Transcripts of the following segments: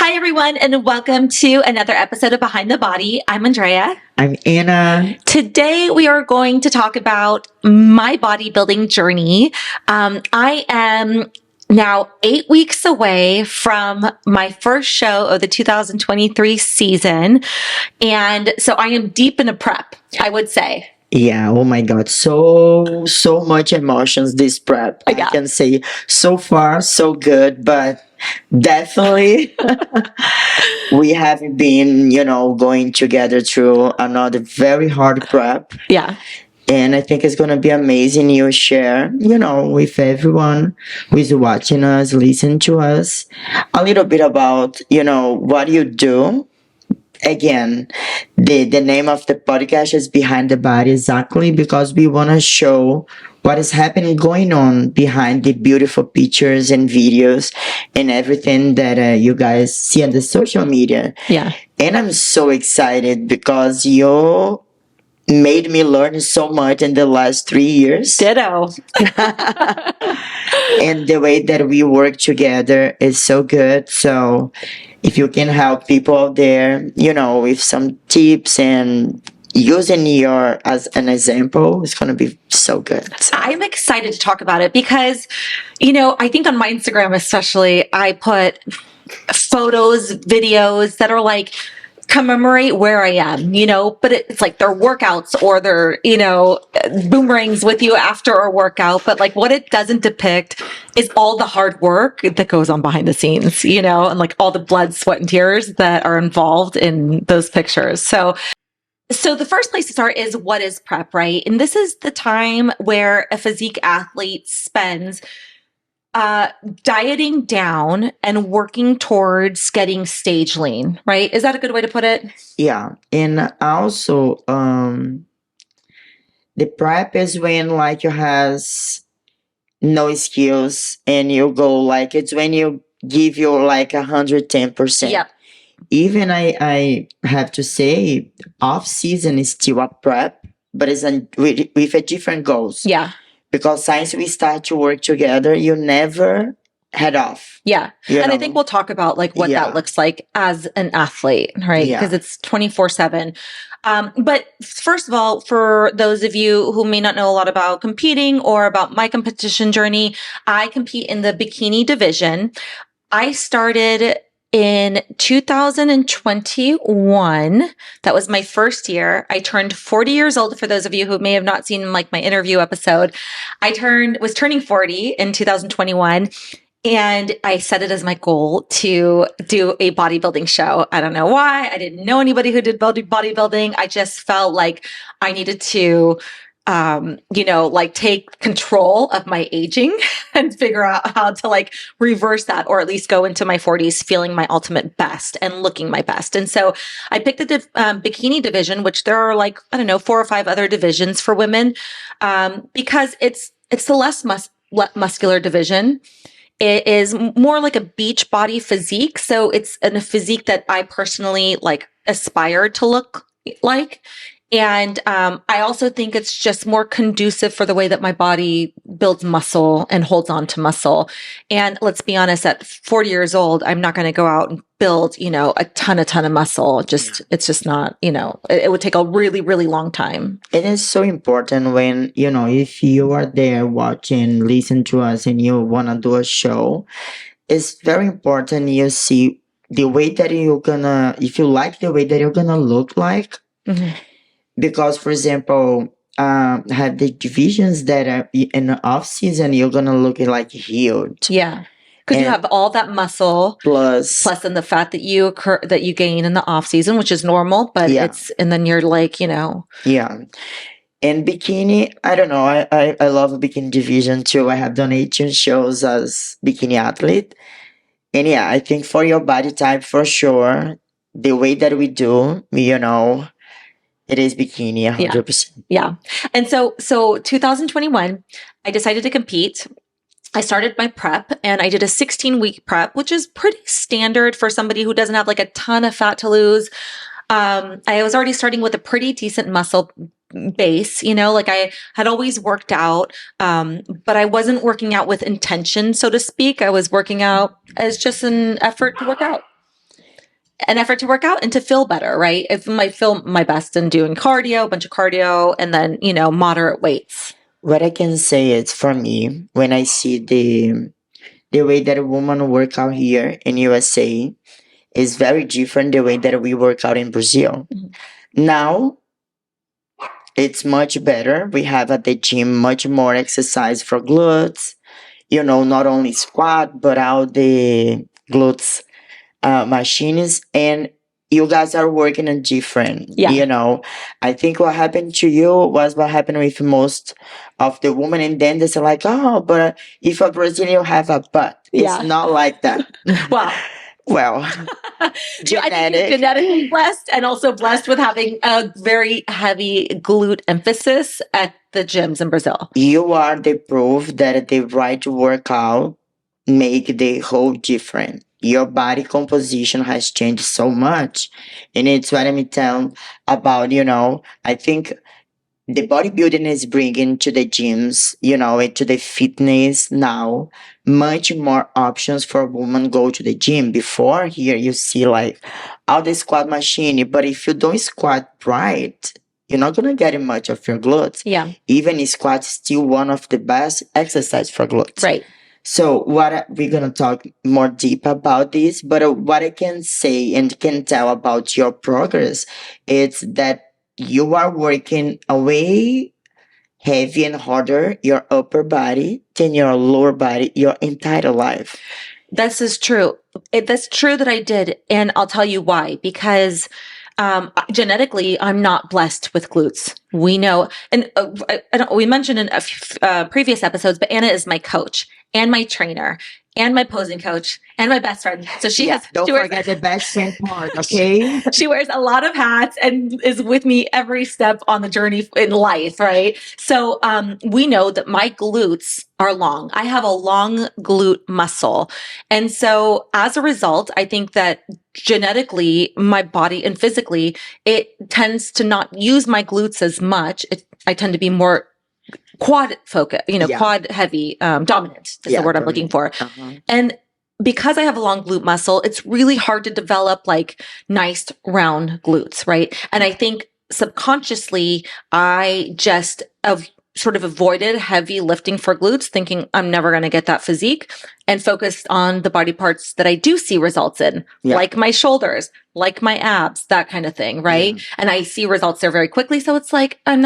Hi, everyone, and welcome to another episode of Behind the Body. I'm Andrea. I'm Anna. Today, we are going to talk about my bodybuilding journey. I am now 8 weeks away from my first show of the 2023 season. And so I am deep in a prep, I would say. Yeah, oh my God, so much emotions this prep. I Yeah. can say so far so good, but definitely we have been, going together through another very hard prep. Yeah. And I think it's gonna be amazing. You share, with everyone who is watching us, listen to us, a little bit about, what you do. Again, the name of the podcast is Behind the Body, exactly because we want to show what is happening, going on behind the beautiful pictures and videos and everything that you guys see on the social media. Yeah. And I'm so excited because you made me learn so much in the last 3 years. Ditto. And the way that we work together is so good. So if you can help people out there, with some tips and using your as an example, it's going to be so good. So. I'm excited to talk about it because, I think on my Instagram especially, I put photos, videos that are like, commemorate where I am, but it's like they're workouts or they're, boomerangs with you after a workout. But like what it doesn't depict is all the hard work that goes on behind the scenes, and like all the blood, sweat, and tears that are involved in those pictures. So the first place to start is what is prep, right? And this is the time where a physique athlete spends dieting down and working towards getting stage lean, right? Is that a good way to put it? Yeah. And also, the prep is when like you has no skills and you go like, it's when you give your like 110%. Yep. Even I have to say, off season is still a prep, but it's with a different goals. Yeah. Because since we start to work together, you never head off. Yeah. And I think we'll talk about like what that looks like as an athlete, right? Because it's 24/7. But first of all, for those of you who may not know a lot about competing or about my competition journey, I compete in the bikini division. I started in 2021. That was my first year. I turned 40 years old. For those of you who may have not seen like my interview episode, was turning 40 in 2021. And I set it as my goal to do a bodybuilding show. I don't know why. I didn't know anybody who did bodybuilding. I just felt like I needed to take control of my aging and figure out how to like reverse that, or at least go into my 40s feeling my ultimate best and looking my best. And so I picked the bikini division, which there are like, 4 or 5 other divisions for women, because it's the less muscular division. It is more like a beach body physique. So it's a physique that I personally like aspire to look like. And I also think it's just more conducive for the way that my body builds muscle and holds on to muscle. And let's be honest, at 40 years old, I'm not going to go out and build, a ton of muscle. It's just not, it would take a really, really long time. It is so important when, if you are there watching, listen to us and you want to do a show, it's very important you see the way that if you like the way that you're going to look like. Mm-hmm. Because, for example, have the divisions that are in the off season, you're gonna look like huge. Yeah, because you have all that muscle plus in the fat that you gain in the off season, which is normal. But and then you're like, Yeah, and bikini. I don't know. I love a bikini division too. I have done 18 shows as bikini athlete, and I think for your body type, for sure, the way that we do, it is bikini, 100%. Yeah. And so 2021, I decided to compete. I started my prep and I did a 16-week prep, which is pretty standard for somebody who doesn't have like a ton of fat to lose. I was already starting with a pretty decent muscle base, like I had always worked out, but I wasn't working out with intention, so to speak. I was working out as just an effort to work out. an effort to work out and to feel better, right? If I feel my best in doing cardio, a bunch of cardio, and then, moderate weights. What I can say is for me, when I see the way that a woman work out here in USA is very different the way that we work out in Brazil. Now it's much better. We have at the gym much more exercise for glutes, not only squat, but all the glutes machines. And you guys are working on different, Yeah. I think what happened to you was what happened with most of the women. And then they say like, oh, but if a Brazilian have a butt, Yeah. it's not like that. Wow. Well, I think you're genetically blessed and also blessed with having a very heavy glute emphasis at the gyms in Brazil. You are the proof that the right workout make the whole difference. Your body composition has changed so much. And it's what I'm telling about, I think the bodybuilding is bringing to the gyms, into the fitness now, much more options for women go to the gym. Before here, you see like all the squat machine, but if you don't squat right, you're not gonna get much of your glutes. Yeah. Even squat is still one of the best exercise for glutes. Right. So we're gonna talk more deep about this, but what I can say and can tell about your progress is that you are working away heavy and harder your upper body than your lower body your entire life. This is true. That's true that I did. And I'll tell you why. Because genetically, I'm not blessed with glutes. We know, and we mentioned in previous episodes, but Anna is my coach and my trainer and my posing coach and my best friend. So don't forget the best friend part, okay? She wears a lot of hats and is with me every step on the journey in life, right? So we know that my glutes are long. I have a long glute muscle. And so as a result, I think that genetically, my body and physically, it tends to not use my glutes as much. I tend to be more quad focus, quad heavy, dominant is the word I'm looking for. And because I have a long glute muscle, it's really hard to develop like nice round glutes, right? And I think subconsciously, I just sort of avoided heavy lifting for glutes, thinking I'm never going to get that physique, and focused on the body parts that I do see results in, like my shoulders, like my abs, that kind of thing, right? And I see results there very quickly. So it's like, I'm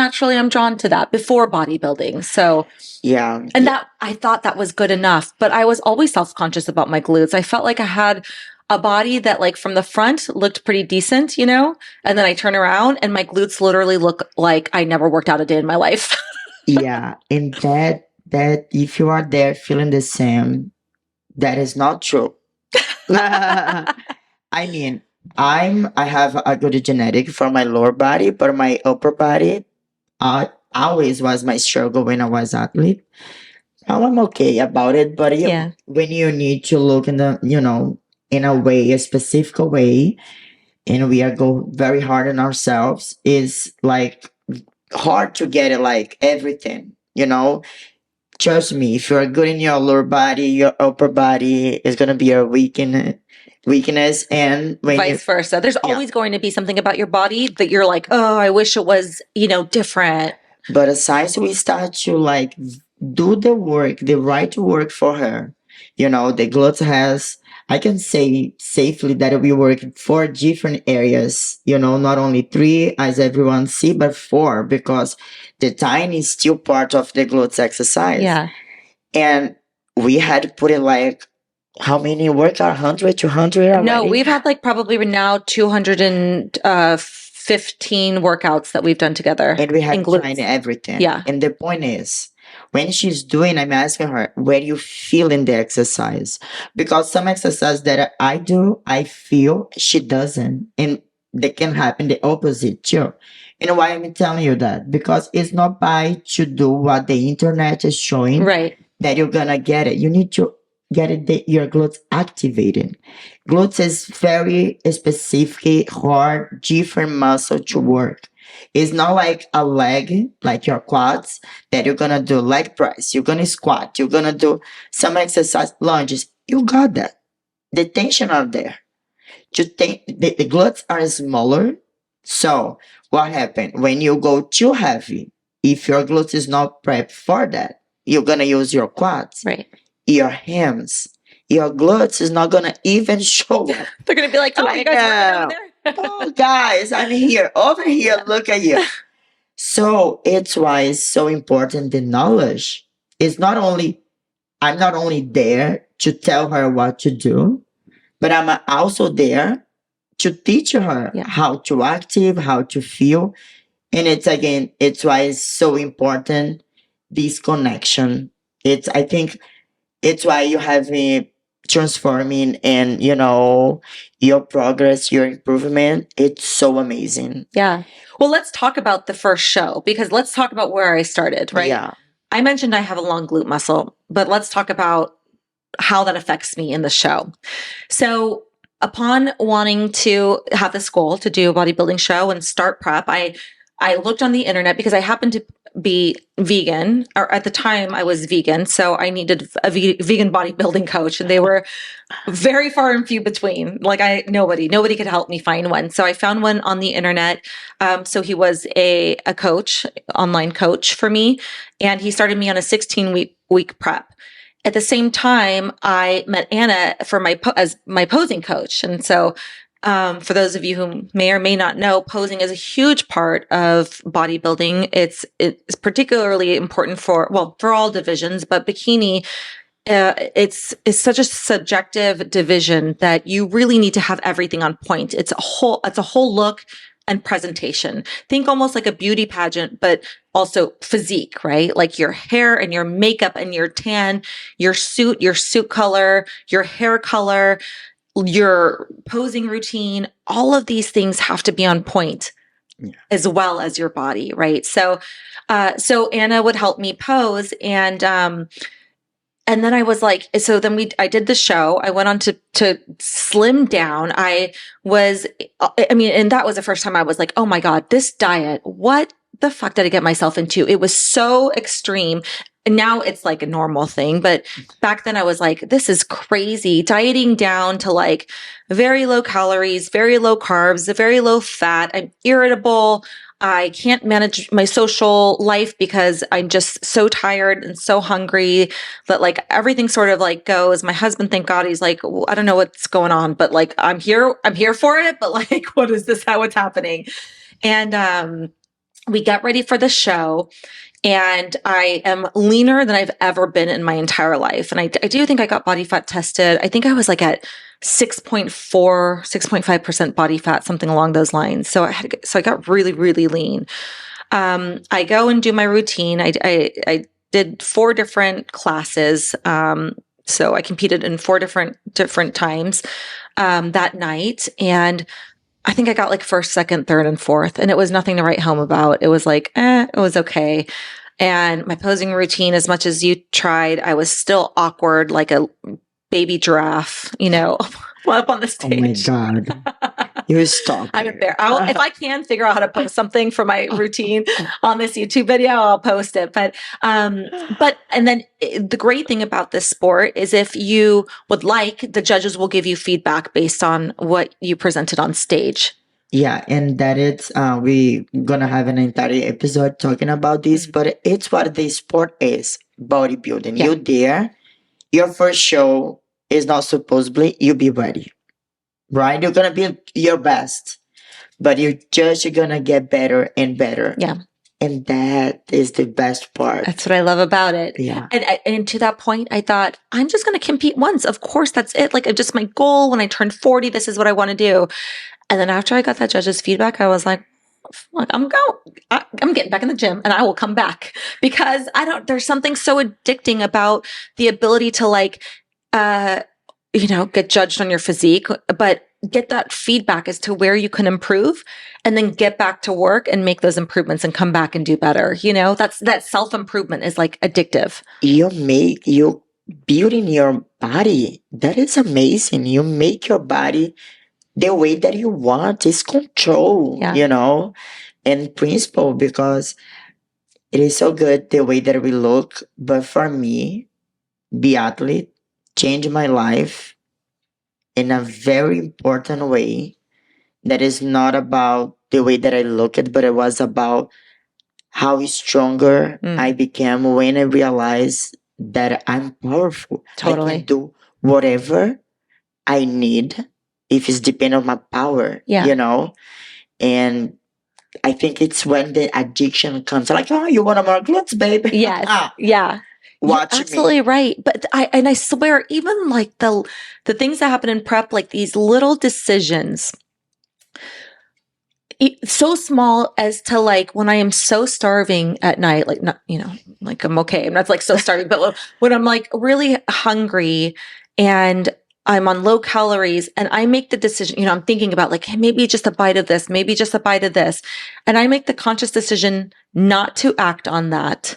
drawn to that before bodybuilding. So that I thought that was good enough, but I was always self-conscious about my glutes. I felt like I had a body that like from the front looked pretty decent, and then I turn around and my glutes literally look like I never worked out a day in my life. And that if you are there feeling the same, that is not true. I mean, I have a good genetic for my lower body, but my upper body always was my struggle when I was athlete. Now I'm okay about it, but when you need to look in the, in a way, a specific way, and we are go very hard on ourselves, is like hard to get it like everything, Trust me, if you're good in your lower body, your upper body is gonna be a weakness, and when vice versa. There's always going to be something about your body that you're like, oh, I wish it was, different. But aside, we start to like do the work, the right work for her. The glutes has, I can say safely that we work 4 different areas, not only 3 as everyone see, but 4 because the tiny is still part of the glutes exercise. Yeah. And we had to put it like, how many workout? 100, 200 already? No, we've had like probably now 215 workouts that we've done together. And we had tried everything. Yeah. And the point is, when she's doing, I'm asking her, where do you feel in the exercise? Because some exercise that I do, I feel she doesn't. And they can happen the opposite too. And why I'm telling you that? Because it's not by to do what the internet is showing that you're gonna get it. You need to get it, your glutes activated. Glutes is very specific, hard, different muscle to work. It's not like a leg, like your quads, that you're gonna do leg press, you're gonna squat, you're gonna do some exercise, lunges. You got that. The tension are there. to think the glutes are smaller. So what happened when you go too heavy? If your glutes is not prepped for that, you're gonna use your quads, Right. your hams, your glutes is not gonna even show up. They're going to be like, oh, you guys working over there? Oh, guys, I'm here. Over here, look at you. So it's why it's so important the knowledge. It's not only, I'm not only there to tell her what to do, but I'm also there to teach her Yeah. how to active, how to feel. And it's again, it's why it's so important, this connection. I think it's why you have me transforming and, your progress, your improvement. It's so amazing. Yeah. Well, let's talk about the first show, because let's talk about where I started, right? Yeah. I mentioned I have a long glute muscle, but let's talk about how that affects me in the show. So upon wanting to have this goal to do a bodybuilding show and start prep, I looked on the internet because I happened to be vegan, or at the time I was vegan. So I needed a vegan bodybuilding coach, and they were very far and few between. Like nobody could help me find one. So I found one on the internet. So he was a coach, online coach for me, and he started me on a 16-week prep. At the same time, I met Anna for as my posing coach. And so, for those of you who may or may not know, posing is a huge part of bodybuilding. It's particularly important for all divisions, but bikini, it's such a subjective division that you really need to have everything on point. It's a whole look and presentation. Think almost like a beauty pageant, but also physique, right? Like your hair and your makeup and your tan, your suit color, your hair color, your posing routine, all of these things have to be on point, as well as your body, right? So Anna would help me pose, and then I was like, I did the show. I went on to slim down. And that was the first time I was like, oh my God, this diet, what the fuck did I get myself into? It was so extreme. And now it's like a normal thing. But back then I was like, this is crazy. Dieting down to like very low calories, very low carbs, very low fat. I'm irritable. I can't manage my social life because I'm just so tired and so hungry that like everything sort of like goes. My husband, thank God, he's like, well, I don't know what's going on, but like, I'm here for it. But like, what is this? What's happening? And, we got ready for the show, and I am leaner than I've ever been in my entire life. And I do think I got body fat tested. I think I was like at 6.5% body fat, something along those lines. So I got really, really lean. I go and do my routine. I did 4 different classes. So I competed in 4 different times, that night. And I think I got like 1st, 2nd, 3rd, and 4th, and it was nothing to write home about. It was like, it was okay. And my posing routine, as much as you tried, I was still awkward, like a baby giraffe, up on the stage. Oh my God. You stop. I'm there. If I can figure out how to post something for my routine on this YouTube video, I'll post it. But then the great thing about this sport is if you would like, the judges will give you feedback based on what you presented on stage. Yeah, and that it's we gonna have an entire episode talking about this, but it's what the sport is, bodybuilding. Yeah. You there, your first show is not supposedly you be ready, right? You're gonna be your best, but you're just gonna get better and better. Yeah. And that is the best part. That's what I love about it. Yeah. And to that point, I thought, I'm just going to compete once. Of course, that's it. Like, just my goal when I turn 40, this is what I want to do. And then after I got that judge's feedback, I was like, I'm getting back in the gym, and I will come back, because there's something so addicting about the ability to like, get judged on your physique, but get that feedback as to where you can improve, and then get back to work and make those improvements and come back and do better. That self-improvement is like addictive. You building your body. That is amazing. You make your body the way that you want. Is control, and principle, because it is so good the way that we look. But for me, be athlete changed my life in a very important way that is not about the way that I look at, but it was about how stronger I became when I realized that I'm powerful. I Totally. can do whatever I need if it's depend on my power, Yeah. you know? And I think it's when the addiction comes, like, oh, you want more glutes, baby? Yes. Yeah. Watch You're absolutely right. But I swear, even like the things that happen in prep, like these little decisions, so small as to like when I am so starving at night, like not, like I'm okay. I'm not like so starving, but when I'm like really hungry and I'm on low calories and I make the decision, I'm thinking about like, hey, maybe just a bite of this, maybe just a bite of this. And I make the conscious decision not to act on that.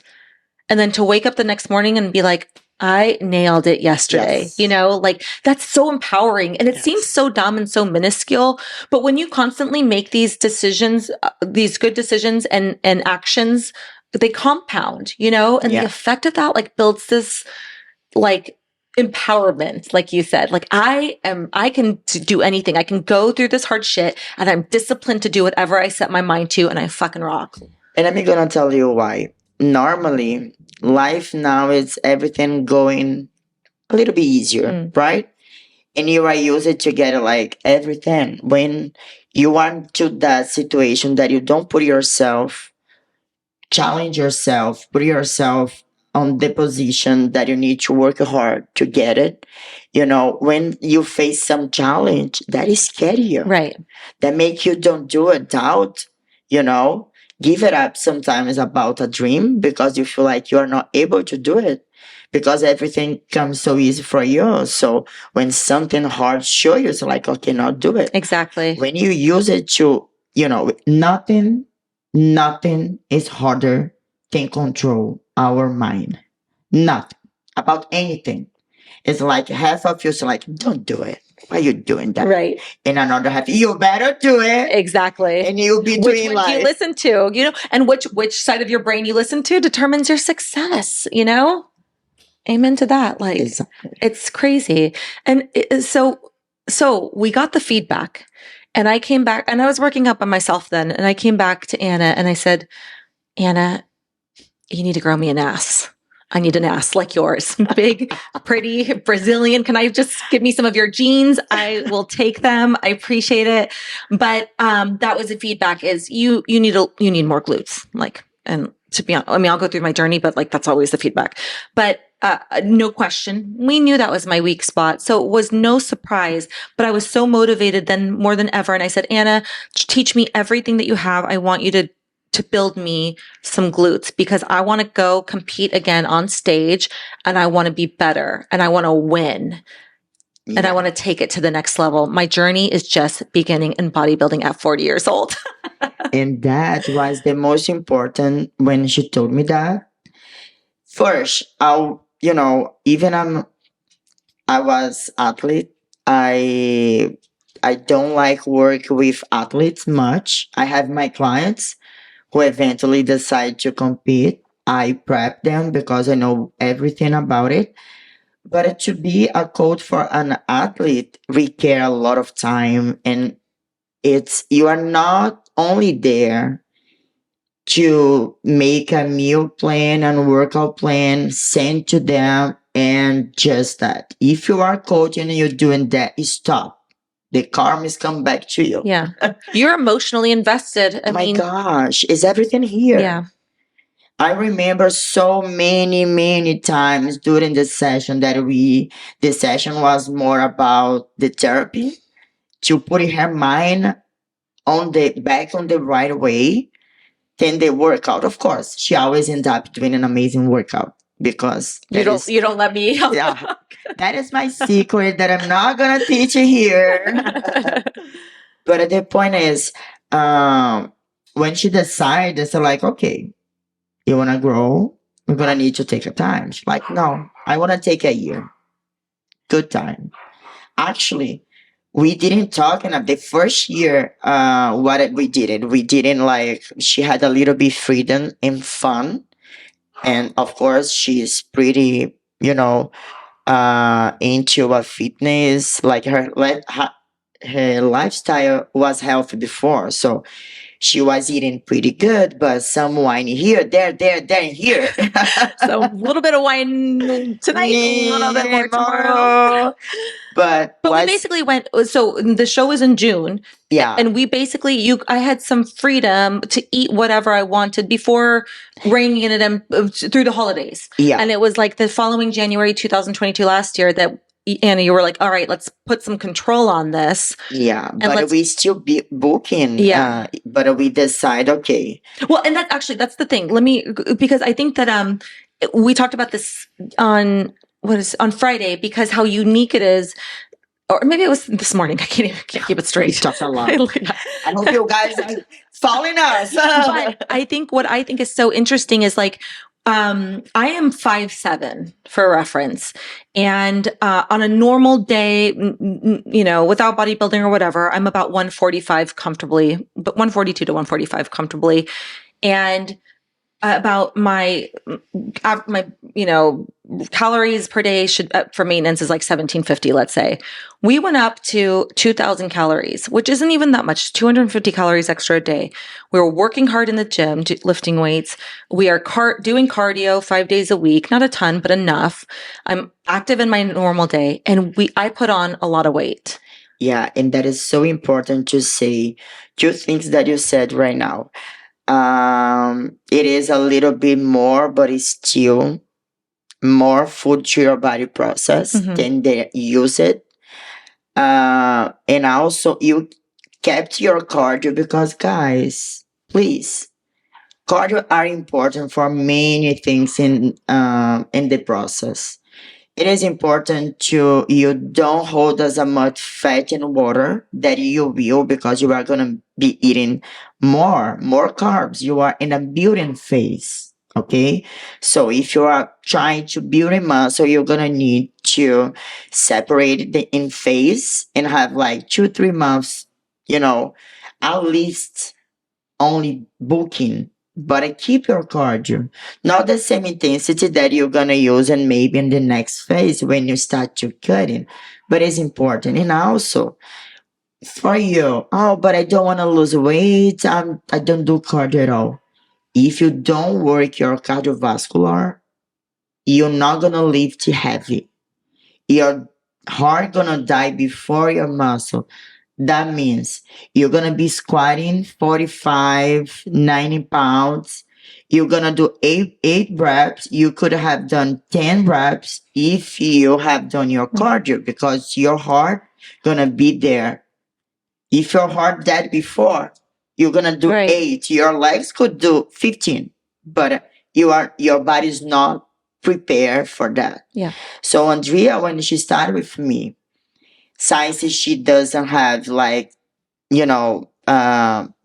And then to wake up the next morning and be like, I nailed it yesterday. Yes. Like that's so empowering. And it Yes. seems so dumb and so minuscule. But when you constantly make these decisions, these good decisions and actions, they compound, and the effect of that like builds this like empowerment, like you said. Like I can do anything. I can go through this hard shit and I'm disciplined to do whatever I set my mind to and I fucking rock. And I'm gonna tell you why. Normally, life now is everything going a little bit easier, right? And you are used to get like everything. When you are to that situation that you don't put yourself, challenge yourself, put yourself on the position that you need to work hard to get it. When you face some challenge that is scarier, right? That make you don't do it, doubt, give it up sometimes about a dream because you feel like you're not able to do it because everything comes so easy for you. So when something hard show you, it's like, okay, not do it. Exactly. When you use it to, nothing is harder than control our mind. Nothing about anything. It's like half of you's like, don't do it. Why are you doing that? Right. And another half, you better do it. Exactly. And you'll be which doing one do you listen to? And which side of your brain you listen to determines your success, Amen to that. Like Exactly. It's crazy. And so we got the feedback and I came back and I was working up on myself then. And I came back to Anna and I said, Anna, you need to grow me an ass. I need an ass like yours. Big, pretty, Brazilian. Can I just give me some of your genes? I will take them. I appreciate it. But that was the feedback is you need more glutes. Like, and to be honest, I mean, I'll go through my journey, but like that's always the feedback. But no question, we knew that was my weak spot. So it was no surprise, but I was so motivated then more than ever. And I said, Anna, teach me everything that you have. I want you to build me some glutes because I want to go compete again on stage and I want to be better and I want to win. Yeah. And I want to take it to the next level. My journey is just beginning in bodybuilding at 40 years old. And that was the most important when she told me that. First, I was athlete. I don't like work with athletes much. I have my clients who eventually decide to compete. I prep them because I know everything about it. But to be a coach for an athlete require a lot of time, and you are not only there to make a meal plan and workout plan, send to them, and just that. If you are coaching and you're doing that, stop. The karmas come back to you. Yeah. You're emotionally invested. I mean, gosh, is everything here? Yeah. I remember so many times during the session that the session was more about the therapy to put her mind back on the right way than the workout. Of course, she always ends up doing an amazing workout because you don't let me help. Yeah, that is my secret that I'm not gonna teach you here. But the point is, when she decided, it's like, okay, you wanna grow? We're gonna need to take a time. She's like, no, I wanna take a year. Good time. Actually, we didn't talk in the first year. We didn't like. She had a little bit freedom and fun, and of course, she's pretty, into a fitness, like her lifestyle was healthy before, so she was eating pretty good, but some wine here, there, and here. So a little bit of wine tonight, a little bit more tomorrow. But we basically went, so the show was in June. Yeah. And we basically, I had some freedom to eat whatever I wanted before reining it in through the holidays. Yeah. And it was like the following January 2022 last year that Anna, you were like, all right, let's put some control on this. Yeah, but we still be booking. Yeah. But we decide, okay. Well, and that's the thing. Because I think that we talked about this on Friday, because how unique it is. Or maybe it was this morning. I can't keep it straight. We talked a lot. I hope you guys are following us. But I think what I think is so interesting is like, I am 5'7" for reference. And on a normal day, without bodybuilding or whatever, I'm about 145 comfortably, but 142 to 145 comfortably. And about my calories per day should for maintenance is like 1750, let's say. We went up to 2000 calories, which isn't even that much, 250 calories extra a day. We were working hard in the gym, lifting weights. We are doing cardio 5 days a week, not a ton, but enough. I'm active in my normal day, and I put on a lot of weight. Yeah, and that is so important to say 2 things that you said right now. It is a little bit more, but it's still more food to your body process than they use it. And also you kept your cardio, because guys, please, cardio are important for many things in the process. It is important you don't hold as much fat and water that you will, because you are going to be eating more carbs. You are in a building phase. Okay. So if you are trying to build a muscle, you're going to need to separate the in phase and have like 2-3 months, at least only booking. But I keep your cardio, not the same intensity that you're gonna use, and maybe in the next phase when you start to cutting. But it's important, and also for you. Oh, but I don't want to lose weight. I don't do cardio at all. If you don't work your cardiovascular, you're not gonna lift heavy. Your heart gonna die before your muscle. That means you're going to be squatting 45, 90 pounds. You're going to do eight reps. You could have done 10 reps if you have done your cardio, because your heart going to be there. If your heart died before, you're going to do 8. Your legs could do 15, but your body's not prepared for that. Yeah. So Andrea, when she started with me, since she doesn't have the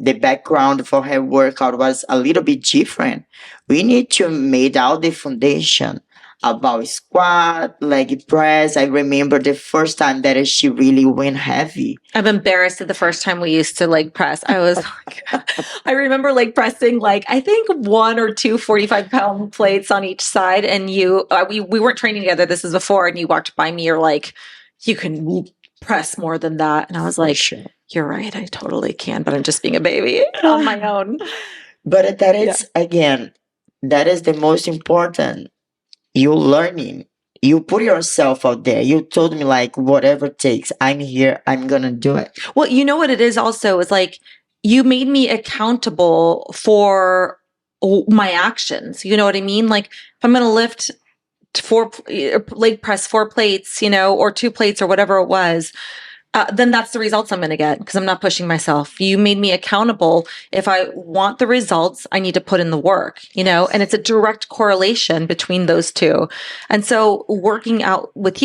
background for her workout was a little bit different. We need to make out the foundation about squat, leg press. I remember the first time that she really went heavy. I'm embarrassed at the first time we used to leg press. I was I remember leg pressing I think 1 or 2 45-pound plates on each side. And we weren't training together. This is before, and you walked by me. You're like, you can press more than that. And I was like, sure. You're right. I totally can, but I'm just being a baby on my own. But that is, again, that is the most important. You learning. You put yourself out there. You told me whatever it takes, I'm here. I'm going to do it. Well, you know what it is also is you made me accountable for my actions. You know what I mean? If I'm going to lift 4 leg press 4 plates, or 2 plates or whatever it was, then that's the results I'm going to get, because I'm not pushing myself. You made me accountable. If I want the results, I need to put in the work, and it's a direct correlation between those two. And so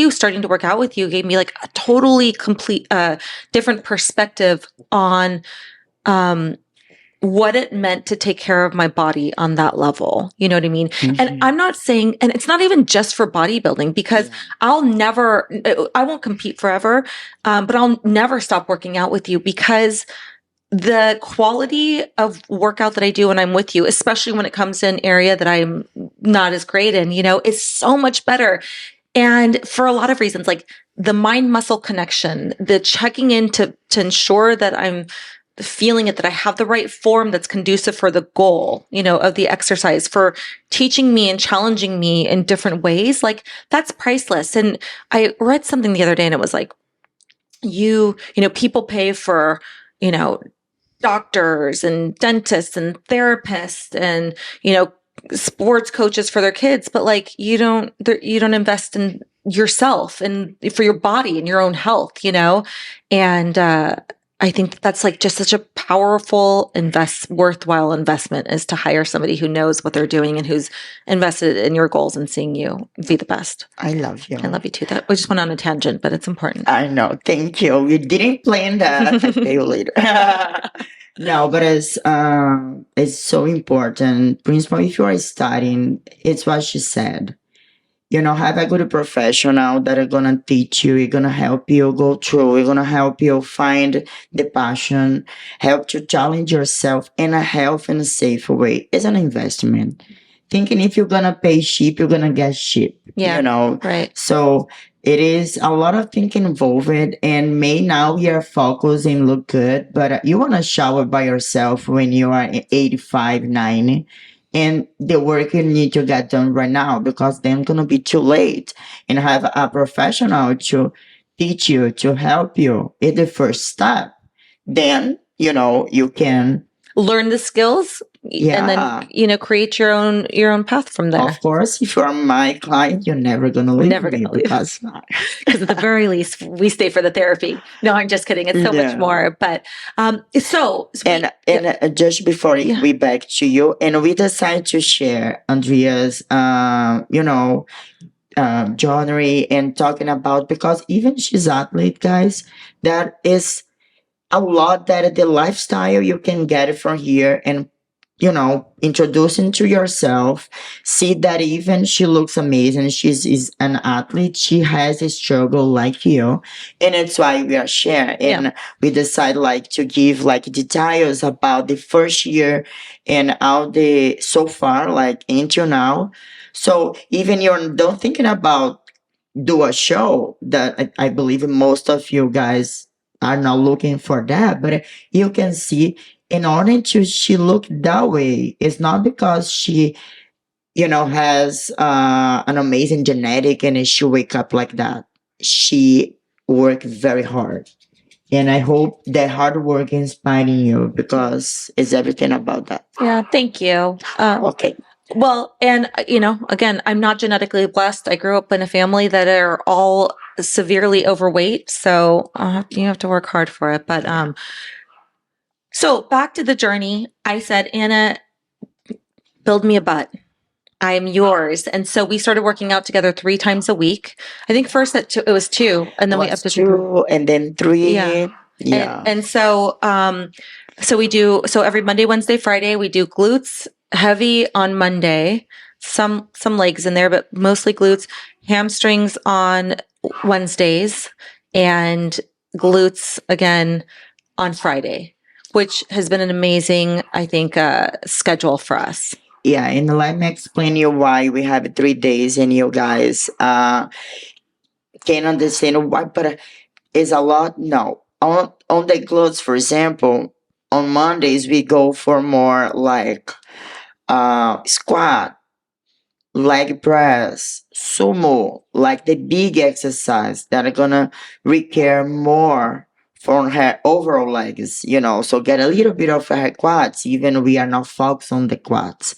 starting to work out with you gave me a totally complete, different perspective on, what it meant to take care of my body on that level. You know what I mean? Mm-hmm. And I'm not saying, and it's not even just for bodybuilding, because I won't compete forever, but I'll never stop working out with you, because the quality of workout that I do when I'm with you, especially when it comes to an area that I'm not as great in, is so much better. And for a lot of reasons, like the mind muscle connection, the checking in to ensure that I'm feeling it, that I have the right form that's conducive for the goal, of the exercise, for teaching me and challenging me in different ways, like that's priceless. And I read something the other day and it was like, people pay for, doctors and dentists and therapists and, sports coaches for their kids, but like you don't invest in yourself and for your body and your own health, and I think that's like just such a powerful worthwhile investment, is to hire somebody who knows what they're doing and who's invested in your goals and seeing you be the best. I love you. I love you too. That we just went on a tangent, but it's important. I know. Thank you. You didn't plan that. I'll pay you later. No, but it's so important. Principally, if you are studying, it's what she said. Have a good professional that are gonna teach you, gonna help you go through, gonna help you find the passion, help you challenge yourself in a healthy and safe way. It's an investment. Thinking if you're gonna pay cheap, you're gonna get cheap. Yeah. Right. So it is a lot of thinking involved, and now you're focused and look good, but you wanna shower by yourself when you are 85, 90. And the work you need to get done right now, because then gonna be too late, and have a professional to teach you, to help you. It's the first step. Then, you can learn the skills, and then, create your own path from there. Of course, if you're my client, you're never gonna leave me, because at the very least, we stay for the therapy. No, I'm just kidding. It's so much more. But just before we back to you, and we decided to share Andrea's journey and talking about, because even she's athlete, guys, that is a lot that the lifestyle you can get it from here, and introducing to yourself, see that even she looks amazing. Is an athlete. She has a struggle like you. And it's why we are sharing. And we decide to give details about the first year and how so far, until now. So even you're don't thinking about do a show, that I believe most of you guys are not looking for that, but you can see, in order to she look that way, it's not because she has an amazing genetic and she wake up like that. She worked very hard, and I hope that hard work inspiring you, because it's everything about that. Thank you. Okay. Well, and again, I'm not genetically blessed. I grew up in a family that are all severely overweight, so you have to work hard for it. But so back to the journey, I said, Anna, build me a butt. I am yours. And so we started working out together 3 times a week. I think first it was 2, and then we upped to 2, and then 3. Yeah. And so we do, so every Monday, Wednesday, Friday, we do glutes heavy on Monday, some legs in there, but mostly glutes, hamstrings on Wednesdays, and glutes again on Friday, which has been an amazing, I think, schedule for us. Yeah, and let me explain you why we have 3 days, and you guys can understand why, but it's a lot. No, on the glutes, for example, on Mondays we go for more squat, leg press, sumo, the big exercise that are gonna require more from her overall legs, so get a little bit of her quads, even we are not focused on the quads.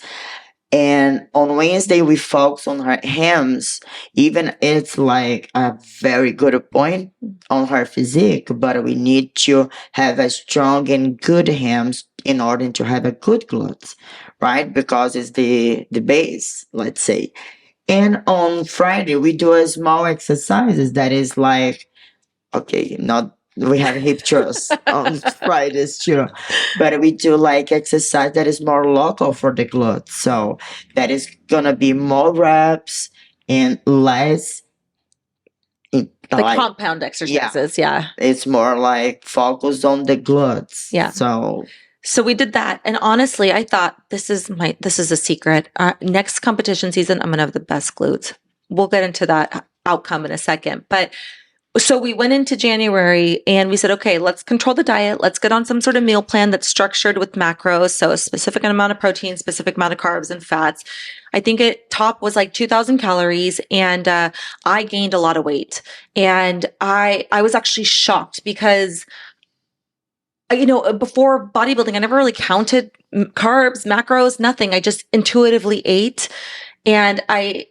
And on Wednesday, we focus on her hams, even it's a very good point on her physique, but we need to have a strong and good hams in order to have a good glutes, right? Because it's the base, let's say. And on Friday, we do a small exercises that is we have hip thrust on Fridays too, but we do exercise that is more local for the glutes. So that is gonna be more reps and less compound exercises. Yeah. It's more focused on the glutes. Yeah. So we did that, and honestly, I thought this is a secret. Next competition season, I'm gonna have the best glutes. We'll get into that outcome in a second. But so we went into January and we said, okay, let's control the diet. Let's get on some sort of meal plan that's structured with macros. So a specific amount of protein, specific amount of carbs and fats. I think top was like 2,000 calories, and I gained a lot of weight. And I was actually shocked because, before bodybuilding, I never really counted carbs, macros, nothing. I just intuitively ate. And I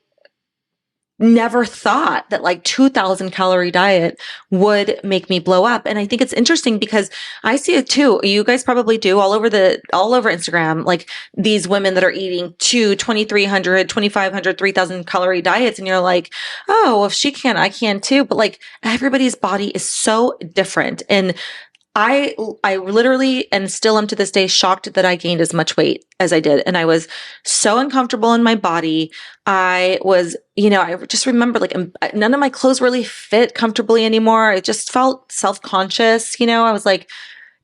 never thought that like 2,000 calorie diet would make me blow up. And I think it's interesting because I see it too. You guys probably do all over Instagram, like these women that are eating 2,300, 2,500, 3,000 calorie diets. And you're like, oh, well, if she can, I can too. But like everybody's body is so different. And I literally and still am to this day shocked that I gained as much weight as I did. And I was so uncomfortable in my body. I was, I just remember like none of my clothes really fit comfortably anymore. I just felt self-conscious. I was like,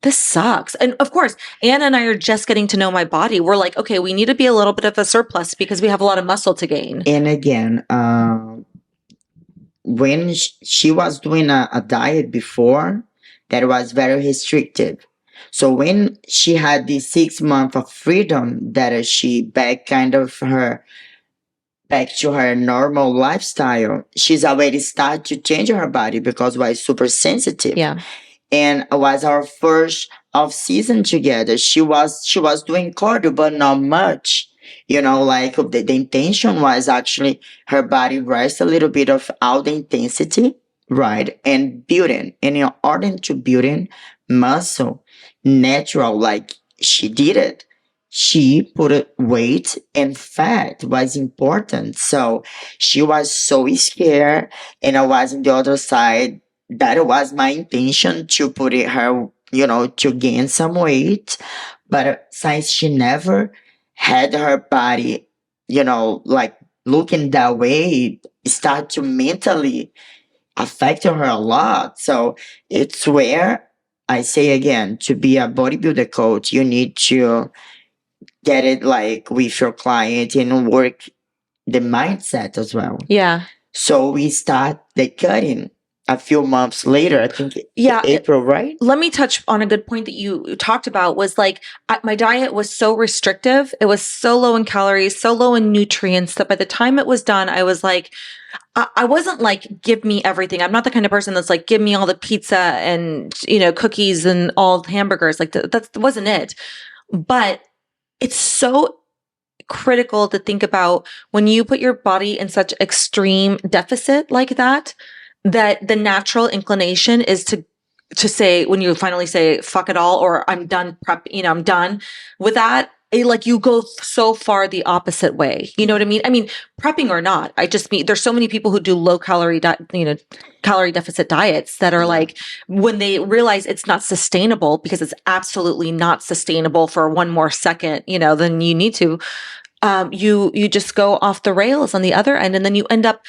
this sucks. And of course, Anna and I are just getting to know my body. We're like, okay, we need to be a little bit of a surplus because we have a lot of muscle to gain. And again, when she was doing a diet before, that was very restrictive. So when she had this 6 month of freedom, that she back to her normal lifestyle, she's already started to change her body because it was super sensitive. Yeah. And it was our first off season together. She was doing cardio, but not much. Like the intention was actually her body rest a little bit of all the intensity, right? And building. And in order to building muscle, natural, like she did it, she put weight and fat was important. So she was so scared, and I was on the other side. That was my intention to put her, to gain some weight. But since she never had her body, like looking that way, it start to mentally affect her a lot. So it's where I say again, to be a bodybuilder coach, you need to get it like with your client and work the mindset as well. Yeah. So we start the cutting a few months later, I think April, right? Let me touch on a good point that you talked about was like, my diet was so restrictive. It was so low in calories, so low in nutrients that by the time it was done, I was like, I wasn't like, give me everything. I'm not the kind of person that's like, give me all the pizza and, cookies and all the hamburgers. Like that wasn't it. But it's so critical to think about when you put your body in such extreme deficit like that the natural inclination is to say, when you finally say fuck it all, or I'm done prep, I'm done with that. Like you go so far the opposite way. You know what I mean? I mean, prepping or not, I just mean there's so many people who do low calorie, calorie deficit diets that are like, when they realize it's not sustainable, because it's absolutely not sustainable for one more second, then you need to, you just go off the rails on the other end, and then you end up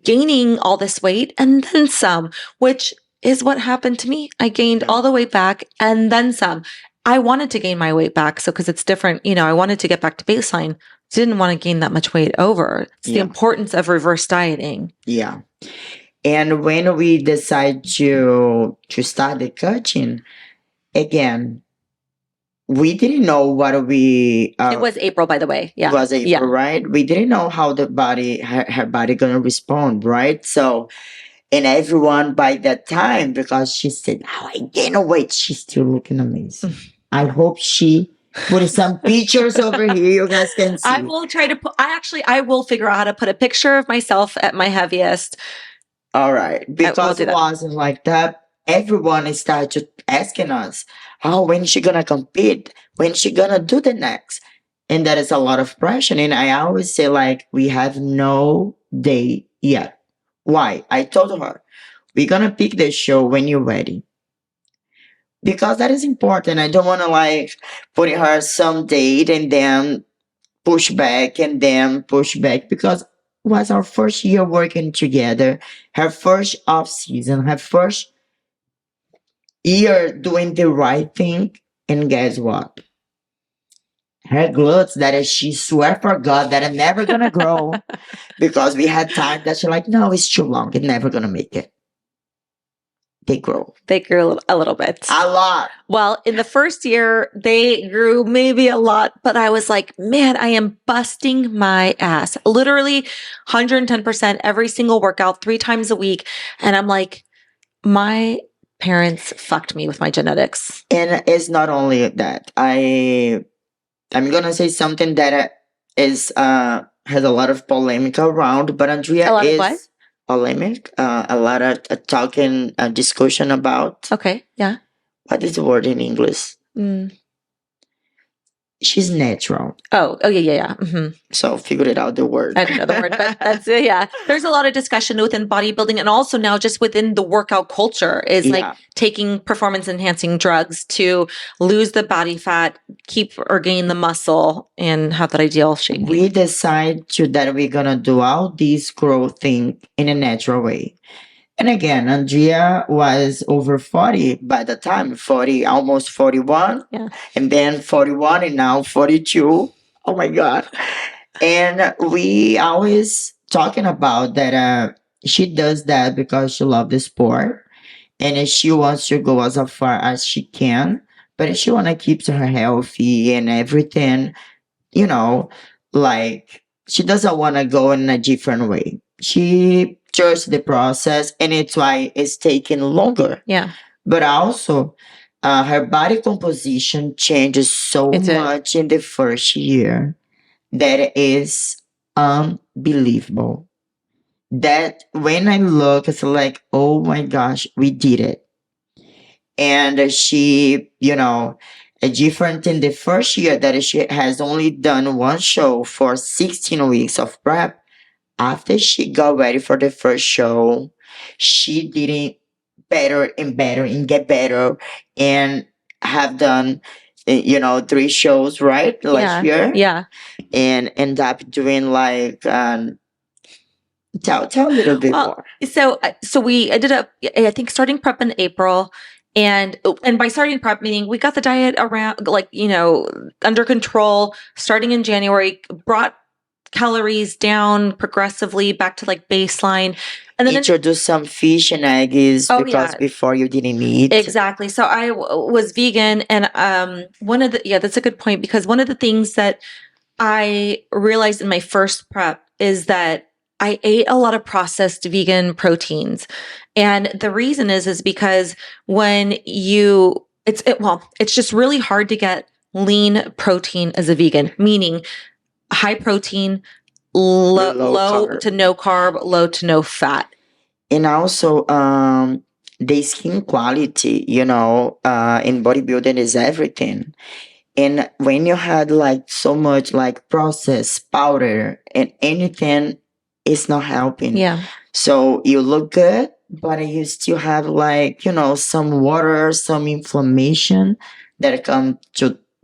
gaining all this weight and then some, which is what happened to me. I gained all the weight back and then some. I wanted to gain my weight back. So, cause it's different, I wanted to get back to baseline. Didn't want to gain that much weight over. It's the importance of reverse dieting. Yeah. And when we decide to start the coaching, again, we didn't know what we... it was April, by the way. Yeah. It was April, right? We didn't know how the body, her body gonna respond, right? So, and everyone by that time, because she said, "Oh, I gained weight," she's still looking amazing. I hope she put some pictures over here. You guys can see. I will try to put, I will figure out how to put a picture of myself at my heaviest. All right. Because it wasn't like that. Everyone started asking us, when she gonna compete? When she gonna do the next? And that is a lot of pressure. And I always say, like, we have no day yet. Why? I told her, we're gonna pick the show when you're ready. Because that is important. I don't want to like put her some date and then push back and then push back, because it was our first year working together, her first off season, her first year doing the right thing. And guess what? her glutes that she swear for God that are never gonna grow because we had time that she's like, no, it's too long. It's never gonna make it. They grow. They grew a little bit. A lot. Well, in the first year, they grew maybe a lot, but I was like, man, I am busting my ass. Literally 110% every single workout, 3 times a week. And I'm like, my parents fucked me with my genetics. And it's not only that. I'm gonna say something that has a lot of polemic around, but Andrea A lot of is what? polemic. A lot of talking, discussion about. Okay. Yeah. What is the word in English? Mm. She's natural. Oh, yeah. Mm-hmm. So figured it out the word. I don't know the word, but that's yeah. There's a lot of discussion within bodybuilding and also now just within the workout culture is like taking performance enhancing drugs to lose the body fat, keep or gain the muscle and have that ideal shape. We decide that we're gonna do all this growth thing in a natural way. And again, Andrea was over 40 by the time, 40, almost 41. Yeah. And then 41 and now 42. Oh my God. And we always talking about that she does that because she loves the sport. And she wants to go as far as she can. But she want to keep her healthy and everything, like she doesn't want to go in a different way. She trusts the process, and it's why it's taking longer. Yeah. But also, her body composition changes so much in the first year that is unbelievable. That when I look, it's like, oh my gosh, we did it. And she, different in the first year that she has only done one show for 16 weeks of prep. After she got ready for the first show, she did it better and better and get better and have done, 3 shows, right? Last year. Yeah. And end up doing like, tell a little bit more. So we ended up, I think, starting prep in April. And by starting prep, meaning we got the diet around, under control, starting in January, brought calories down progressively back to like baseline. And then introduce some fish and eggs because before you didn't eat. Exactly. So I was vegan. And that's a good point because one of the things that I realized in my first prep is that I ate a lot of processed vegan proteins. And the reason is because when it's just really hard to get lean protein as a vegan, meaning high protein, low to no carb, low to no fat. And also, the skin quality, in bodybuilding is everything. And when you had like so much like processed powder and anything, it's not helping. Yeah. So you look good, but you still have like, some water, some inflammation that come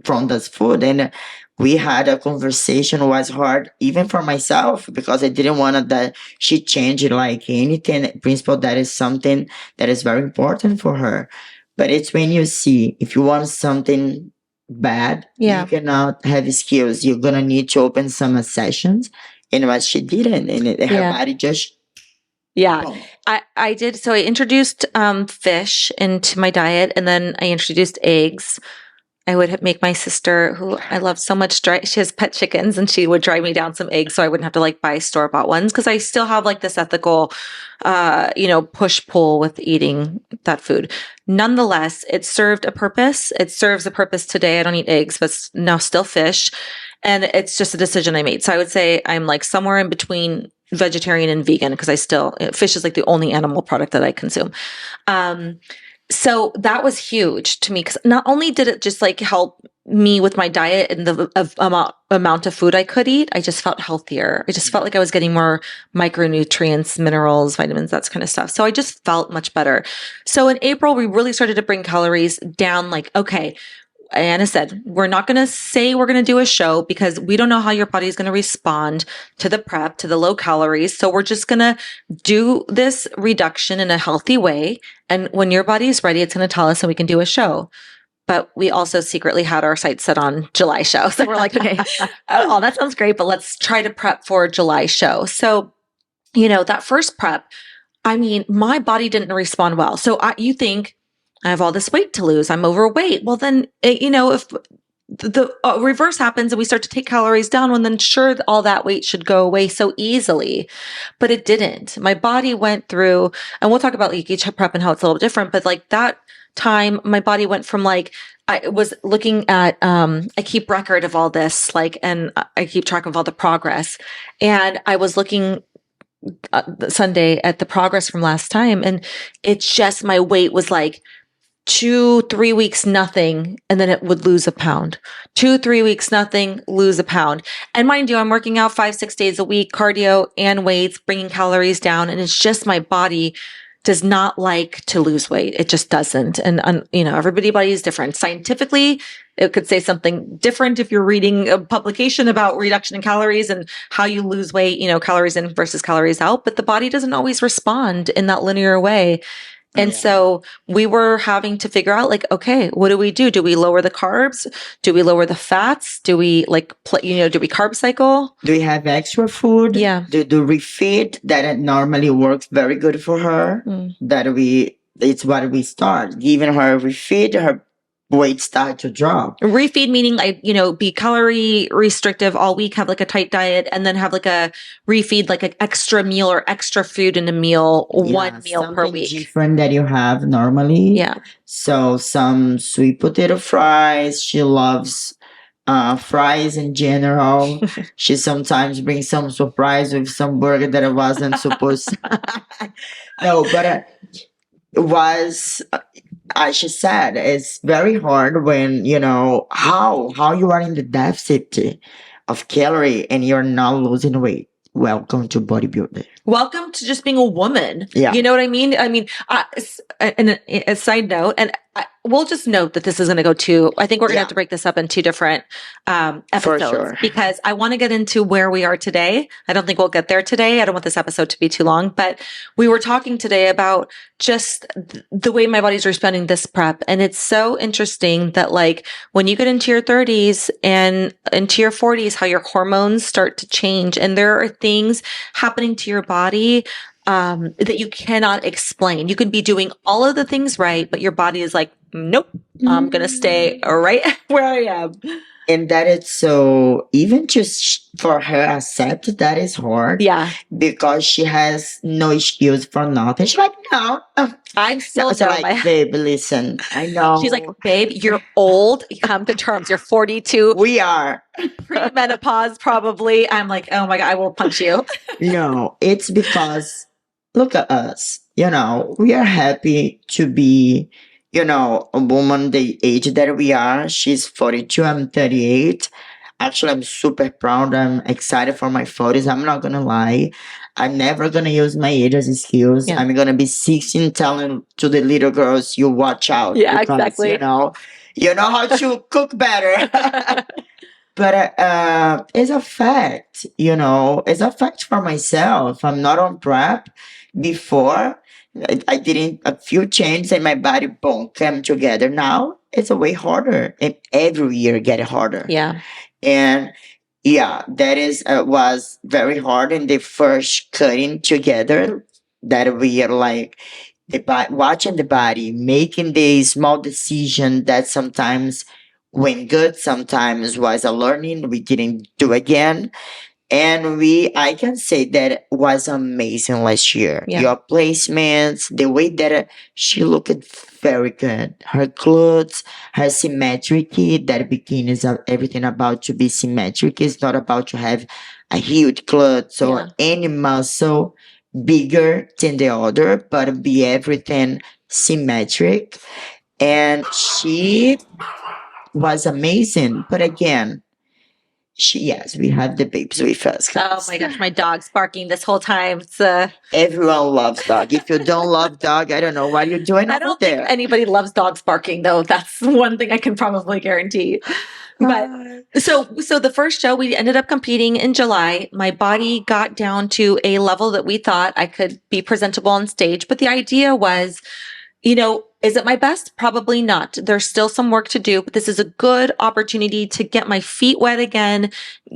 from this food. And we had a conversation, was hard even for myself because I didn't want that she change it like anything. Principle, that is something that is very important for her. But it's when you see, if you want something bad, you cannot have skills. You're going to need to open some sessions. And what she didn't, and her body just... Yeah, I did. So I introduced fish into my diet, and then I introduced eggs. I would make my sister, who I love so much, she has pet chickens, and she would drive me down some eggs so I wouldn't have to like buy store-bought ones because I still have like this ethical, push-pull with eating that food. Nonetheless, it served a purpose. It serves a purpose today. I don't eat eggs, but now still fish. And it's just a decision I made. So I would say I'm like somewhere in between vegetarian and vegan because fish is like the only animal product that I consume. So that was huge to me because not only did it just like help me with my diet and the amount of food I could eat, I just felt healthier. I just felt like I was getting more micronutrients, minerals, vitamins, that kind of stuff. So I just felt much better. So in April, we really started to bring calories down. Like, okay, Anna said, we're not going to say we're going to do a show because we don't know how your body is going to respond to the prep, to the low calories. So we're just going to do this reduction in a healthy way. And when your body is ready, it's going to tell us and we can do a show. but we also secretly had our sights set on July show. So we're like, okay, oh, that sounds great, but let's try to prep for July show. So, that first prep, I mean, my body didn't respond well. So you think I have all this weight to lose, I'm overweight. Well, then, if the reverse happens and we start to take calories down, well, then sure, all that weight should go away so easily, but it didn't. My body went through, and we'll talk about leaky prep and how it's a little different, but like that time, my body went from like, I was looking at, I keep record of all this, and I keep track of all the progress. And I was looking Sunday at the progress from last time. And it's just, my weight was like 2-3 weeks, nothing. And then it would lose a pound. 2-3 weeks, nothing, lose a pound. And mind you, I'm working out 5-6 days a week, cardio and weights, bringing calories down. And it's just, my body does not like to lose weight. It just doesn't. And, everybody's body is different. Scientifically, it could say something different if you're reading a publication about reduction in calories and how you lose weight, calories in versus calories out, but the body doesn't always respond in that linear way. And so we were having to figure out okay, what do we do? Do we lower the carbs? Do we lower the fats? Do we do we carb cycle? Do we have extra food? Yeah. Do refeed that normally works very good for her? It's what we start giving her refeed, her weight start to drop. Refeed meaning be calorie restrictive all week, have a tight diet, and then have a refeed, an extra meal or extra food in a meal, one meal per week. Different that you have normally. Yeah. So some sweet potato fries. She loves fries in general. She sometimes brings some surprise with some burger that I wasn't supposed to. No, but it was, as she said, it's very hard when, how you are in the deficit of calorie and you're not losing weight. Welcome to bodybuilding. Welcome to just being a woman. Yeah. You know what I mean? I mean, and a side note, and we'll just note that this is going to go I think we're going to have to break this up in 2 different episodes. For sure. Because I want to get into where we are today. I don't think we'll get there today. I don't want this episode to be too long, but we were talking today about just the way my body's responding this prep. And it's so interesting that when you get into your 30s and into your 40s, how your hormones start to change. And there are things happening to your body that you cannot explain. You could be doing all of the things right, but your body is like, nope, I'm going to stay right where I am. And that is so, even just for her accept that is hard. Yeah. Because she has no excuse for nothing. She's like, no. I'm still like, babe, listen, I know. She's like, babe, you're old. Come to terms. You're 42. We are. Pre-menopause, probably. I'm like, oh my God, I will punch you. No, it's because, look at us. We are happy to be, a woman the age that we are. She's 42, I'm 38. Actually, I'm super proud. I'm excited for my 40s. I'm not going to lie. I'm never going to use my age as excuse. Yeah. I'm going to be 16 telling to the little girls, you watch out. Yeah, because, exactly. You know how to cook better. But it's a fact, it's a fact for myself. I'm not on prep. Before, I did a few changes and my body, boom, came together. Now, it's a way harder. And every year get harder. Yeah. And yeah, that was very hard in the first cutting together that we are watching the body, making the small decision that sometimes went good, sometimes was a learning we didn't do again. And I can say that was amazing last year. Yeah. Your placements, the way that she looked very good. Her clothes, her symmetric, that bikini is everything about to be symmetric. It's not about to have a huge clothes or any muscle bigger than the other, but be everything symmetric. And she was amazing. But again, we have the babes with us. Oh my gosh, my dog's barking this whole time. Everyone loves dog. If you don't love dog, I don't know what you're doing over there. I don't think anybody loves dogs barking, though. That's one thing I can probably guarantee. But so the first show, we ended up competing in July. My body got down to a level that we thought I could be presentable on stage. But the idea was Is it my best? Probably not. There's still some work to do, but this is a good opportunity to get my feet wet again,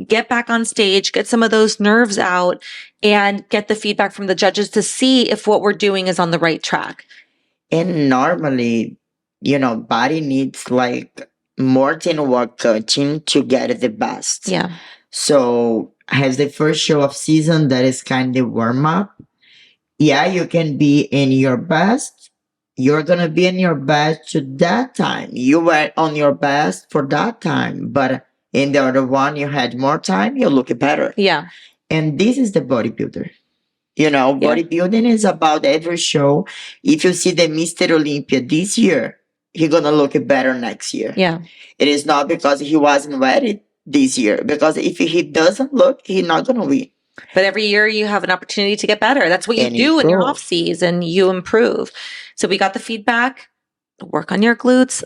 get back on stage, get some of those nerves out, and get the feedback from the judges to see if what we're doing is on the right track. And normally, body needs like more than work coaching to get the best. Yeah. So as the first show of season, that is kind of warm up. Yeah, you can be in your best. You're gonna be in your best to that time. You were on your best for that time, but in the other one, you had more time. You look better. Yeah. And this is the bodybuilder. Bodybuilding is about every show. If you see the Mr. Olympia this year, he's gonna look better next year. Yeah. It is not because he wasn't ready this year, because if he doesn't look, he's not gonna win. But every year you have an opportunity to get better. That's what you do in your off season. You improve. So we got the feedback, work on your glutes,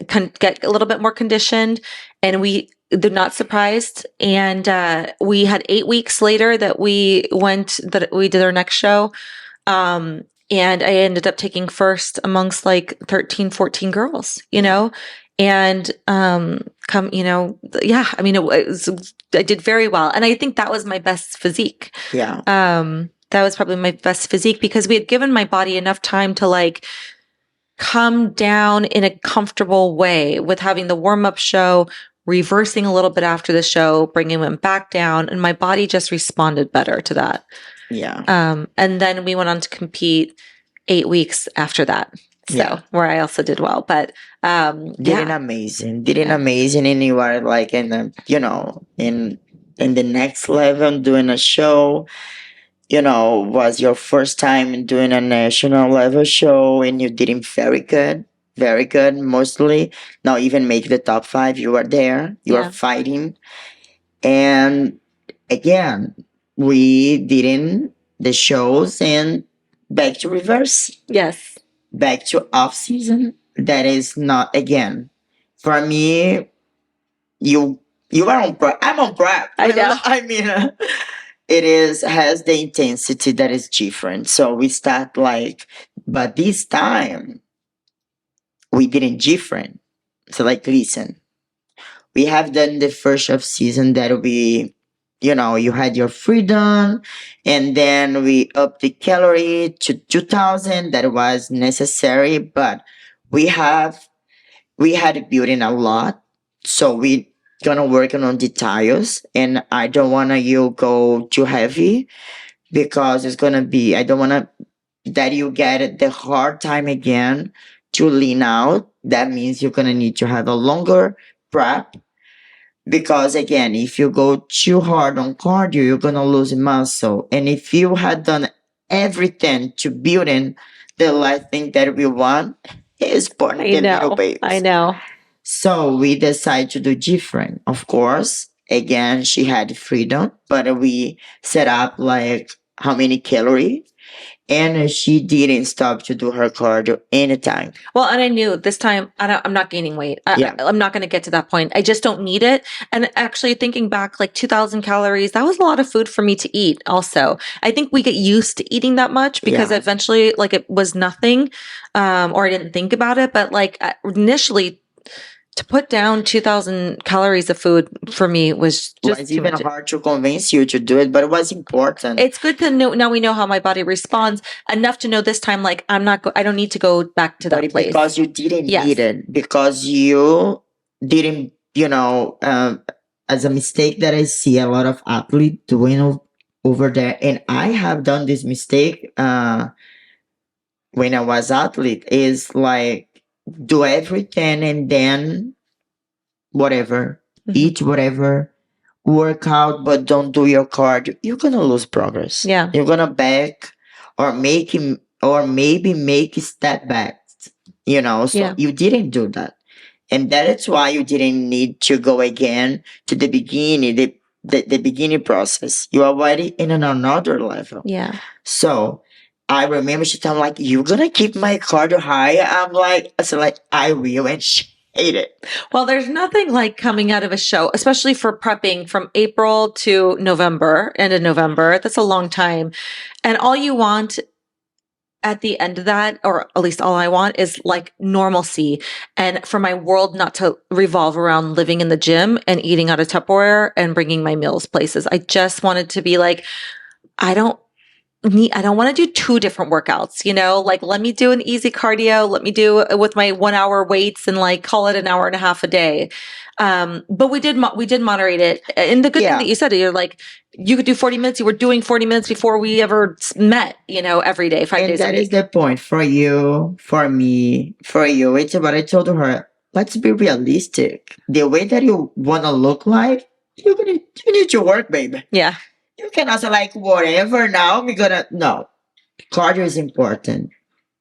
get a little bit more conditioned. And they're not surprised. And we had 8 weeks later that we did our next show. And I ended up taking first amongst like 13, 14 girls, and I did very well. And I think that was my best physique. Yeah. That was probably my best physique because we had given my body enough time to like come down in a comfortable way with having the warm-up show, reversing a little bit after the show, bringing them back down. And my body just responded better to that. Yeah. And then we went on to compete 8 weeks after that. So where I also did well, but did amazing, and you are like in the in the next level doing a show. Was your first time doing a national level show, and you did very good, mostly. Not even make the top 5. You were there. You were fighting, and again, we did the shows and back to reverse. Yes. Back to off season. That is not, again, for me, you are on prep. I'm on prep. I know. I mean, has the intensity that is different. So we start but this time we didn't different. So listen, we have done the first of season that we, you had your freedom, and then we upped the calorie to 2000. That was necessary, but we had building a lot. So we gonna work on details, and I don't want you go too heavy because it's gonna be, I don't want that you get the hard time again to lean out. That means you're gonna need to have a longer prep, because again, if you go too hard on cardio, you're gonna lose muscle. And if you had done everything to building, the last thing that we want is born the little babies. I know. So we decided to do different. Of course, again, she had freedom, but we set up how many calories, and she didn't stop to do her cardio anytime. Well, and I knew this time I'm not gaining weight. I'm not going to get to that point. I just don't need it. And actually thinking back, 2,000 calories, that was a lot of food for me to eat also. I think we get used to eating that much because eventually it was nothing, or I didn't think about it. But initially, to put down 2,000 calories of food for me was just it's even hard to convince you to do it, but it was important. It's good to know. Now we know how my body responds enough to know this time, I don't need to go back to that place. Because you didn't need it, because you didn't, as a mistake that I see a lot of athletes doing over there, and I have done this mistake when I was athlete, is do everything and then whatever, eat whatever, work out, but don't do your cardio. You're gonna lose progress. Yeah, you're gonna back or maybe make a step back. So you didn't do that, and that is why you didn't need to go again to the beginning, the beginning process. You're already in another level. Yeah. So I remember she told me, you're gonna keep my cardio high. I will, and she hate it. Well, there's nothing like coming out of a show, especially for prepping from April to November, end of November. That's a long time. And all you want at the end of that, or at least all I want, is like normalcy, and for my world not to revolve around living in the gym and eating out of Tupperware and bringing my meals places. I just wanted to be like, I don't want to do two different workouts, like let me do an easy cardio. Let me do it with my 1 hour weights and like call it an hour and a half a day. But we did moderate it. And the good thing that you said, you're like, you could do 40 minutes. You were doing 40 minutes before we ever met, every day, 5 days a week. And that is the point for you, for me, for you. It's what I told her. Let's be realistic. The way that you want to look like, you need to work, baby. Yeah. You cannot say like, whatever, now we're gonna, no. Cardio is important.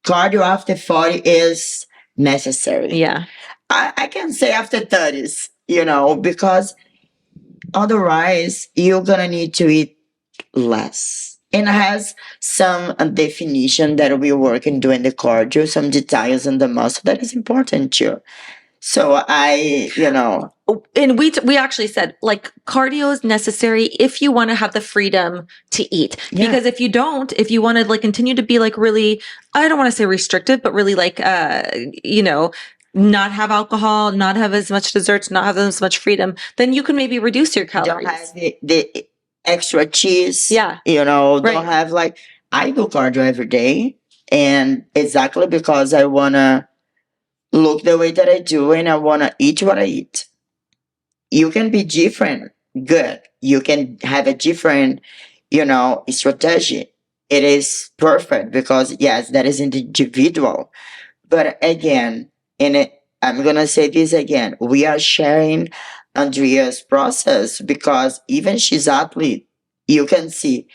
Cardio after 40 is necessary. Yeah. I can say after 30s, because otherwise you're gonna need to eat less. And it has some definition that we work in doing the cardio, some details in the muscle that is important too. So and we actually said like cardio is necessary if you want to have the freedom to eat. Yeah. Because if you don't, if you want to like continue to be like really, I don't want to say restrictive, but really like, not have alcohol, not have as much desserts, not have as much freedom, then you can maybe reduce your calories. Don't have the extra cheese. Yeah. Don't have like, I do cardio every day, and exactly because I want to look the way that I do and I want to eat what I eat. You can be different. Good. You can have a different, strategy. It is perfect because yes, that is individual. But again, I'm going to say this again. We are sharing Andrea's process because even she's athlete, you can see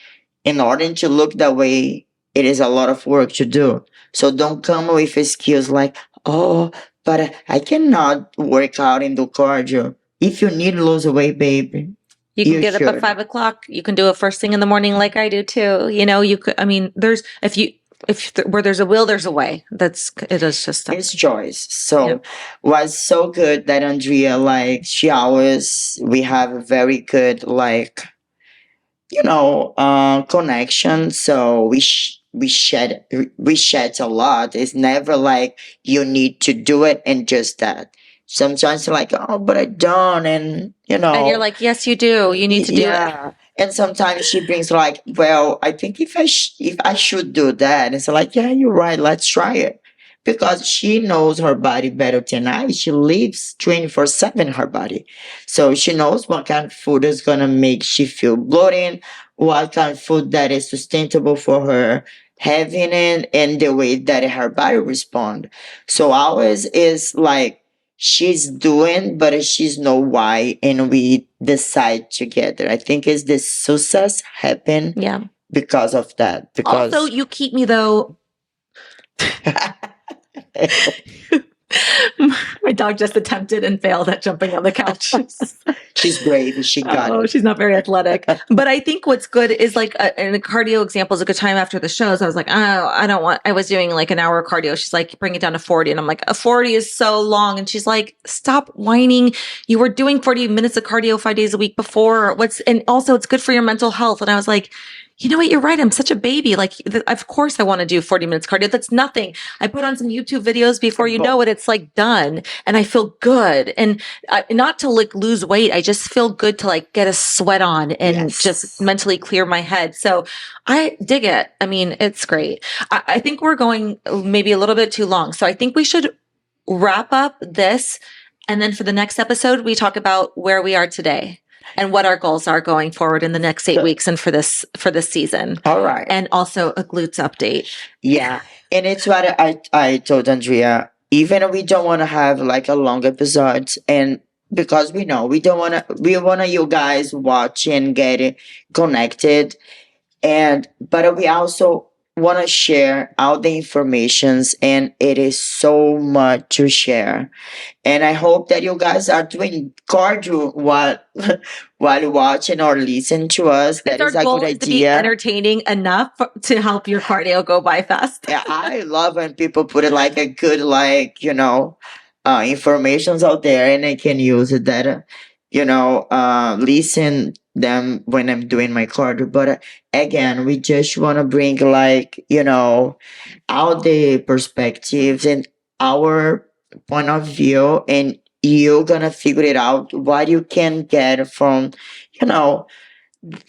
in order to look that way, it is a lot of work to do. So don't come with excuses like, oh, but I cannot work out and do cardio. If you need to lose weight, baby, you can get up at 5 o'clock. You can do it first thing in the morning, like I do too. You could. I mean, where there's a will, there's a way. It is just it's choice. So was so good that Andrea, like we have a very good like, connection. So we chat a lot. It's never like you need to do it and just that. Sometimes you're like, oh, but I don't, and and you're like, yes, you do. You need to do it. And sometimes she brings like, well, I think if I should do that, and it's like, yeah, you're right. Let's try it, because she knows her body better than I. She lives 24/7 her body, so she knows what kind of food is gonna make she feel bloating, what kind of food that is sustainable for her having it, and the way that her body respond. So ours is like, she's doing, but she's know why, and we decide together. I think it's the success happen because of that. Because also you keep me though. My dog just attempted and failed at jumping on the couch. She's brave. She got it. She's not very athletic. But I think what's good is like, and the cardio example is a good time after the shows. I was like, I was doing like an hour of cardio. She's like, bring it down to 40. And I'm like, a 40 is so long. And she's like, stop whining. You were doing 40 minutes of cardio 5 days a week before. And also it's good for your mental health. And I was like, you know what? You're right. I'm such a baby. Like, of course I want to do 40 minutes cardio. That's nothing. I put on some YouTube videos before you know it. It's like done. And I feel good. And not to like lose weight. I just feel good to like get a sweat on and just mentally clear my head. So I dig it. I mean, it's great. I think we're going maybe a little bit too long. So I think we should wrap up this. And then for the next episode, we talk about where we are today and what our goals are going forward in the next 8 weeks and for this season. All right. And also a glutes update. Yeah. And it's what I told Andrea, even we don't want to have like a long episode, and because we want to you guys watch and get connected. But we also want to share all the informations, and it is so much to share. And I hope that you guys are doing cardio while watching or listening to us. That is a good idea. To be entertaining enough to help your cardio go by fast. Yeah, I love when people put it like a good, informations out there, and I can use it that. listen them when I'm doing my cardio. But again, we just want to bring all the perspectives and our point of view, and you're gonna figure it out what you can get from, you know,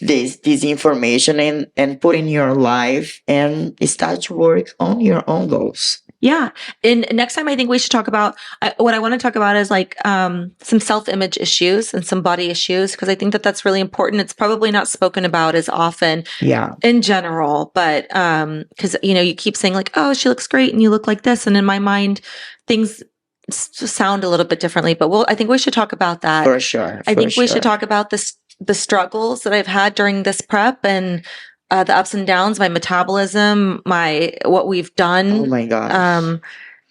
this information and put in your life and start to work on your own goals. Yeah. And next time I think we should talk about what I want to talk about is like some self-image issues and some body issues, because I think that that's really important. It's probably not spoken about as often in general, but because, you keep saying like, oh, she looks great and you look like this. And in my mind, things sound a little bit differently, but I think we should talk about that. For sure. I think we should talk about the struggles that I've had during this prep and the ups and downs, my metabolism, what we've done. Oh my God.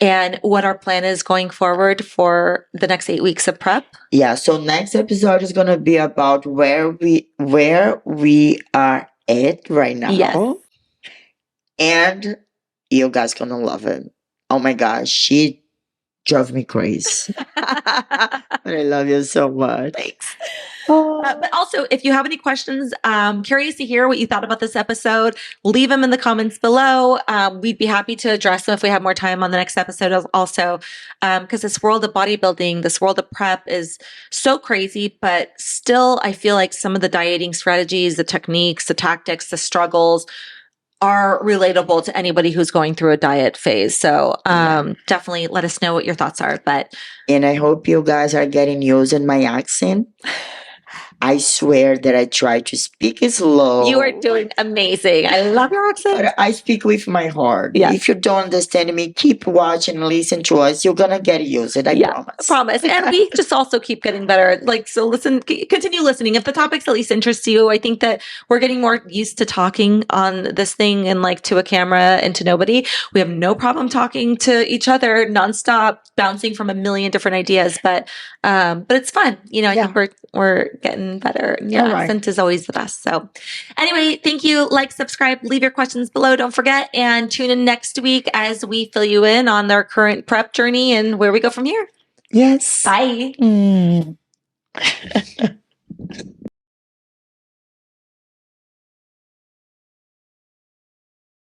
And what our plan is going forward for the next 8 weeks of prep. Yeah. So next episode is gonna be about where we are at right now. Yes. And you guys gonna love it. Oh my gosh, she drove me crazy. But I love you so much. Thanks. But also, if you have any questions, curious to hear what you thought about this episode, leave them in the comments below. We'd be happy to address them if we have more time on the next episode also, because this world of bodybuilding, this world of prep is so crazy, but still I feel like some of the dieting strategies, the techniques, the tactics, the struggles are relatable to anybody who's going through a diet phase. So definitely let us know what your thoughts are. And I hope you guys are getting used in my accent. I swear that I try to speak slow. You are doing amazing. I love your accent. But I speak with my heart. Yeah. If you don't understand me, keep watching and listen to us. You're gonna get used to it. I promise. And we just also keep getting better. So continue listening. If the topics at least interest you, I think that we're getting more used to talking on this thing and like to a camera and to nobody. We have no problem talking to each other nonstop, bouncing from a million different ideas. But it's fun. I think we're getting better. Your accent is always the best. So anyway, thank you. Like, subscribe, leave your questions below. Don't forget, and tune in next week as we fill you in on their current prep journey and where we go from here. Yes. Bye.